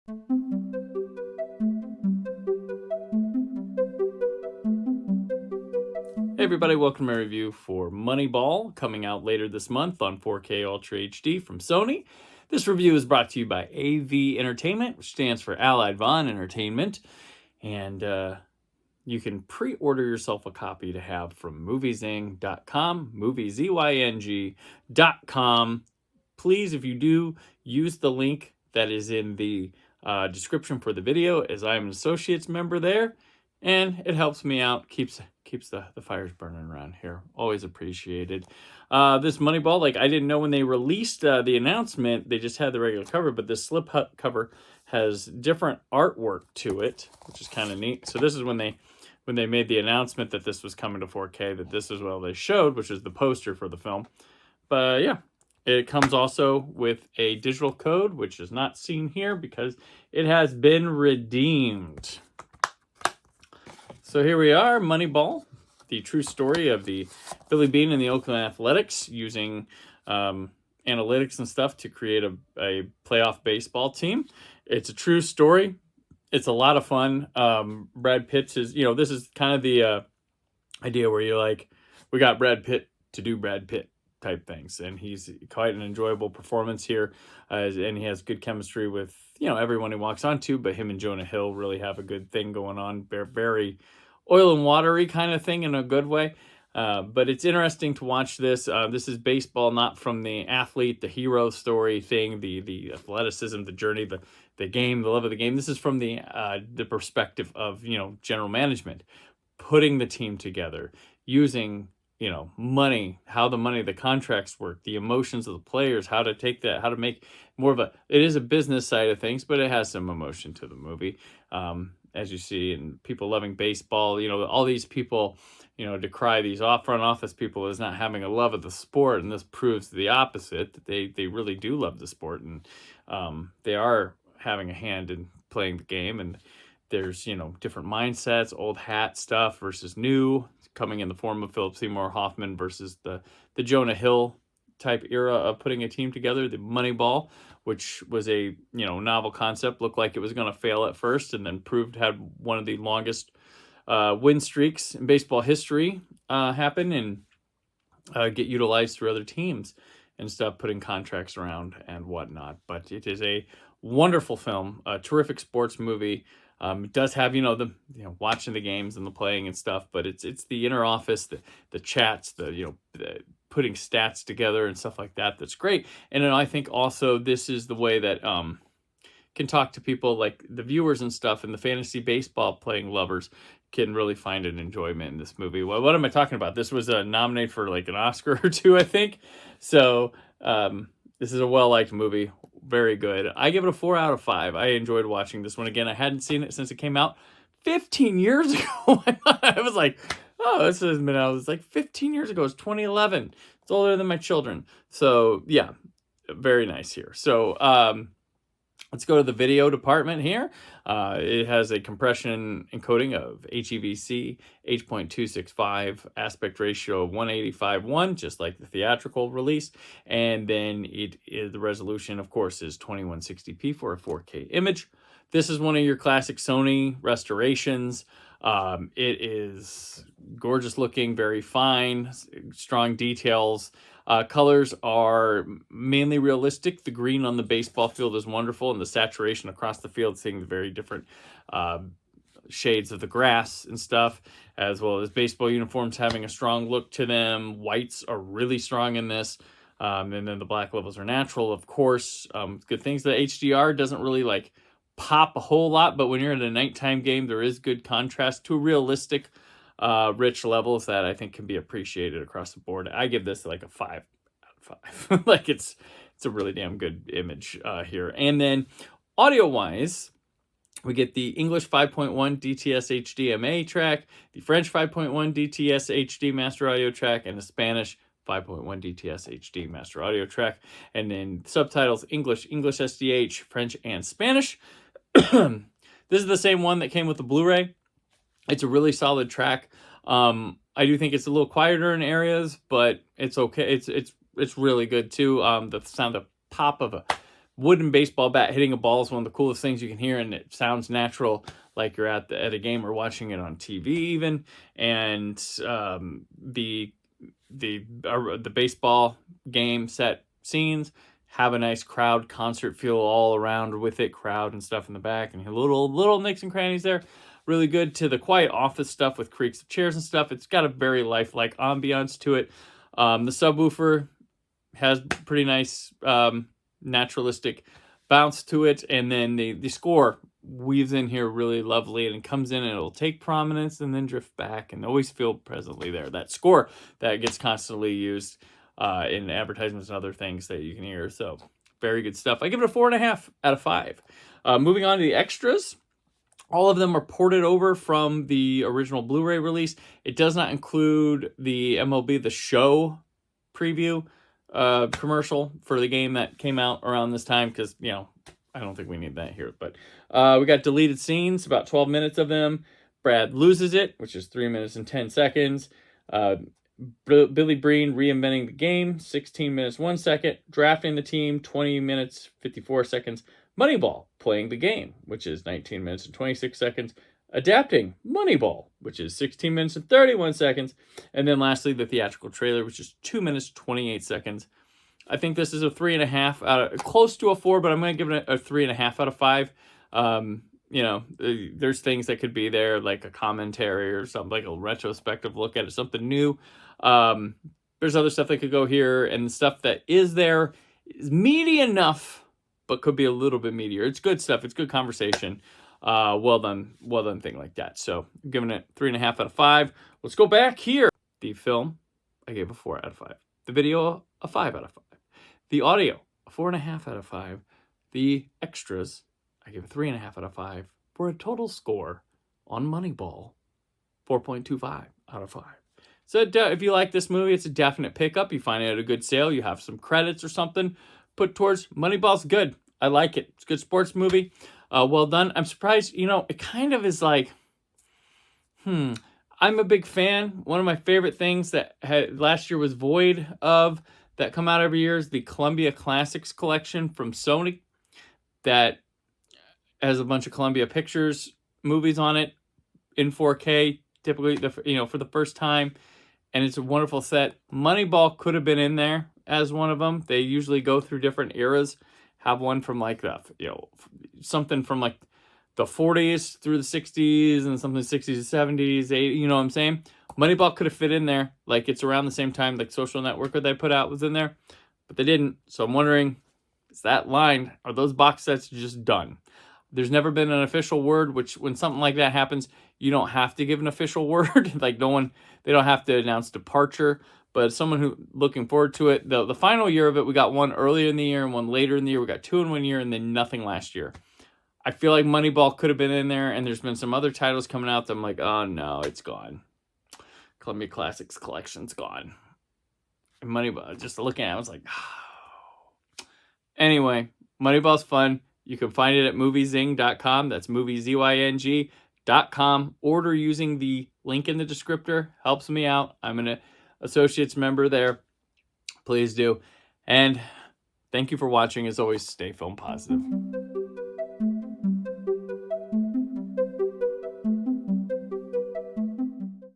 Hey everybody, welcome to my review for Moneyball, coming out later this month on 4K Ultra HD from Sony. This review is brought to you by AV Entertainment, which stands for Allied Von Entertainment, and you can pre-order yourself a copy to have from moviezing.com, moviezyng.com. Please, if you do, use the link that is in the description for the video, as I'm an associates member there, and it helps me out, keeps the fires burning around here. Always appreciated. This Moneyball, like, I didn't know when they released the announcement, they just had the regular cover, but this slip cover has different artwork to it, which is kind of neat. So this is when they made the announcement that this was coming to 4K, that this is what they showed, which is the poster for the film. But yeah, it comes also with a digital code, which is not seen here because it has been redeemed. So here we are, Moneyball, the true story of the Billy Beane and the Oakland Athletics, using analytics and stuff to create a playoff baseball team. It's a true story. It's a lot of fun. Brad Pitt's is, this is kind of the idea where you're like, we got Brad Pitt to do Brad Pitt type things, and he's quite an enjoyable performance here, and he has good chemistry with everyone he walks onto, but him and Jonah Hill really have a good thing going on. Very oil and watery kind of thing in a good way, but it's interesting to watch this. This is baseball, not from the athlete, the hero story thing, the athleticism, the journey, the game, the love of the game. This is from the perspective of general management, putting the team together, using money, how the contracts work, the emotions of the players, how to take that, how to make more of it is a business side of things, but it has some emotion to the movie. As you see, and people loving baseball, all these people, decry these front office people as not having a love of the sport. And this proves the opposite, that they really do love the sport. And they are having a hand in playing the game. And there's, different mindsets, old hat stuff versus new, coming in the form of Philip Seymour Hoffman versus the Jonah Hill type era of putting a team together. The Moneyball, which was a novel concept, looked like it was going to fail at first, and then proved had one of the longest win streaks in baseball history happen and get utilized through other teams and stuff, putting contracts around and whatnot. But it is a wonderful film, a terrific sports movie. It does have, watching the games and the playing and stuff, but it's the inner office, the chats, the putting stats together and stuff like that. That's great. And then I think also this is the way that can talk to people like the viewers and stuff, and the fantasy baseball playing lovers can really find an enjoyment in this movie. Well, what am I talking about? This was nominated for like an Oscar or two, I think. So this is a well-liked movie. Very good. I give it a 4 out of 5. I enjoyed watching this one again. I hadn't seen it since it came out 15 years ago. I was like, oh, this has been out. It was like 15 years ago. It's 2011. It's older than my children. So yeah, very nice here. So let's go to the video department here. It has a compression encoding of HEVC, H.265, aspect ratio of 185:1, just like the theatrical release. And then the resolution, of course, is 2160p for a 4K image. This is one of your classic Sony restorations. It is gorgeous looking, very fine, strong details. Colors are mainly realistic. The green on the baseball field is wonderful, and the saturation across the field, seeing the very different shades of the grass and stuff, as well as baseball uniforms having a strong look to them. Whites are really strong in this, and then the black levels are natural, of course. Good things. The HDR doesn't really like pop a whole lot, but when you're in a nighttime game, there is good contrast to realistic rich levels that I think can be appreciated across the board. I give this like a 5 out of 5. Like it's a really damn good image here. And then audio wise, we get the English 5.1 DTS HDMA track, the French 5.1 DTS HD master audio track, and the Spanish 5.1 DTS HD master audio track. And then subtitles English, English SDH, French, and Spanish. This is the same one that came with the Blu-ray. It's a really solid track. I do think it's a little quieter in areas, but it's okay. It's really good too. The sound of pop of a wooden baseball bat hitting a ball is one of the coolest things you can hear, and it sounds natural, like you're at a game or watching it on TV even. And the baseball game set scenes have a nice crowd concert feel all around with it, crowd and stuff in the back, and little nicks and crannies there. Really good to the quiet office stuff with creaks of chairs and stuff. It's got a very lifelike ambiance to it. The subwoofer has pretty nice naturalistic bounce to it, and then the score weaves in here really lovely, and it comes in and it'll take prominence and then drift back and always feel presently there. That score that gets constantly used in advertisements and other things that you can hear. So very good stuff. I give it a 4.5 out of 5. Moving on to the extras. All of them are ported over from the original Blu-ray release. It does not include the MLB The Show preview commercial for the game that came out around this time, because, you know, I don't think we need that here. But we got deleted scenes, about 12 minutes of them. Brad loses it, which is 3 minutes and 10 seconds. Billy Breen reinventing the game, 16 minutes 1 second. Drafting the team, 20 minutes 54 seconds. Moneyball, playing the game, which is 19 minutes and 26 seconds. Adapting Moneyball, which is 16 minutes and 31 seconds. And then lastly, the theatrical trailer, which is 2 minutes 28 seconds. I think this is a 3.5 out of, close to a 4, but I'm going to give it a 3.5 out of 5. You know, there's things that could be there, like a commentary or something, like a retrospective look at it, something new. There's other stuff that could go here, and the stuff that is there is meaty enough, but could be a little bit meatier. It's good stuff. It's good conversation. Well done thing like that. So I'm giving it 3.5 out of 5. Let's go back here. The film, I gave a 4 out of 5. The video, a 5 out of 5. The audio, a 4.5 out of 5. The extras, I gave a 3.5 out of 5 for a total score on Moneyball, 4.25 out of 5. So if you like this movie, it's a definite pickup. You find it at a good sale. You have some credits or something put towards Moneyball's good. I like it. It's a good sports movie. Well done. I'm surprised, you know, it kind of is like, I'm a big fan. One of my favorite things that last year was void of, that come out every year, is the Columbia Classics collection from Sony that has a bunch of Columbia Pictures movies on it in 4K, typically, for the first time. And it's a wonderful set. Moneyball could have been in there as one of them. They usually go through different eras. Have one from like something from like the 40s through the 60s, and something 60s and 70s, 80s, you know what I'm saying? Moneyball could have fit in there. Like, it's around the same time like Social Network that they put out was in there, but they didn't. So I'm wondering, is that line, are those box sets just done? There's never been an official word, which when something like that happens, you don't have to give an official word. Like, they don't have to announce departure. But as someone who looking forward to it, the final year of it, we got one earlier in the year and one later in the year. We got 2 in 1 year and then nothing last year. I feel like Moneyball could have been in there, and there's been some other titles coming out that I'm like, oh no, it's gone. Columbia Classics collection's gone. And Moneyball, just looking at it, I was like, oh. Anyway, Moneyball's fun. You can find it at moviezing.com. That's moviezing.com. Order using the link in the descriptor. Helps me out. I'm an associates member there. Please do. And thank you for watching. As always, stay film positive.